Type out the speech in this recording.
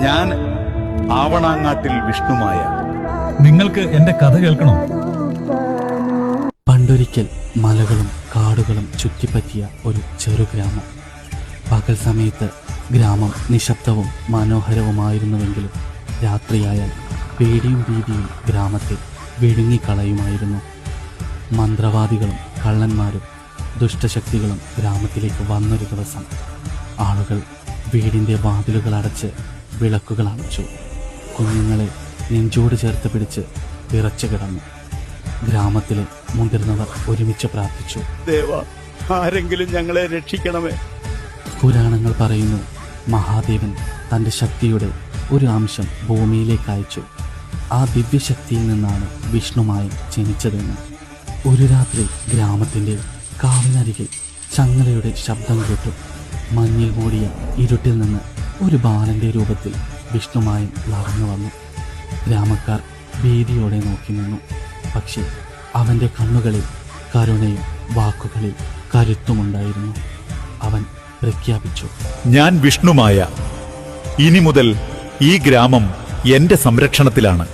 ഞാൻ ആവണാങ്ങാട്ടിൽ വിഷ്ണുമായ. നിങ്ങൾക്ക് എന്റെ കഥ കേൾക്കണോ? പണ്ടൊരിക്കൽ മലകളും കാടുകളും ചുറ്റിപ്പറ്റിയ ഒരു ചെറുഗ്രാമം. പകൽ സമയത്ത് ഗ്രാമം നിശബ്ദവും മനോഹരവുമായിരുന്നുവെങ്കിലും രാത്രിയായാൽ പേടിയും ഭീതിയും ഗ്രാമത്തെ വിഴുങ്ങിക്കളയുമായിരുന്നു. മന്ത്രവാദികളും കള്ളന്മാരും ദുഷ്ടശക്തികളും ഗ്രാമത്തിലേക്ക് വന്നൊരു ദിവസം ആളുകൾ വീടിൻ്റെ വാതിലുകൾ അടച്ച് വിളക്കുകൾ അണച്ചു. കുഞ്ഞുങ്ങളെ നെഞ്ചോട് ചേർത്ത് പിടിച്ച് വിറച്ചു കിടന്നു. ഗ്രാമത്തിലെ മുതിർന്നവർ ഒരുമിച്ച് പ്രാർത്ഥിച്ചു, ദേവ, ആരെങ്കിലും ഞങ്ങളെ രക്ഷിക്കണമേ. പുരാണങ്ങൾ പറയുന്നു, മഹാദേവൻ തൻ്റെ ശക്തിയുടെ ഒരു അംശം ഭൂമിയിലേക്ക് അയച്ചു. ആ ദിവ്യശക്തിയിൽ നിന്നാണ് വിഷ്ണുമായി ജനിച്ചതെന്ന്. ഒരു രാത്രി ഗ്രാമത്തിൻ്റെ കാവിനരികിൽ ചങ്ങലയുടെ ശബ്ദം കേട്ടു. മഞ്ഞിൽ മൂടിയ ഇരുട്ടിൽ നിന്ന് ഒരു ബാലന്റെ രൂപത്തിൽ വിഷ്ണുമായും നടന്നു വന്നു. ഗ്രാമക്കാർ ഭീതിയോടെ നോക്കി നിന്നു. പക്ഷേ അവൻ്റെ കണ്ണുകളിൽ കരുണയും വാക്കുകളിൽ കരുത്തുമുണ്ടായിരുന്നു. അവൻ പ്രഖ്യാപിച്ചു, ഞാൻ വിഷ്ണുമായ. ഇനി മുതൽ ഈ ഗ്രാമം എന്റെ സംരക്ഷണത്തിലാണ്.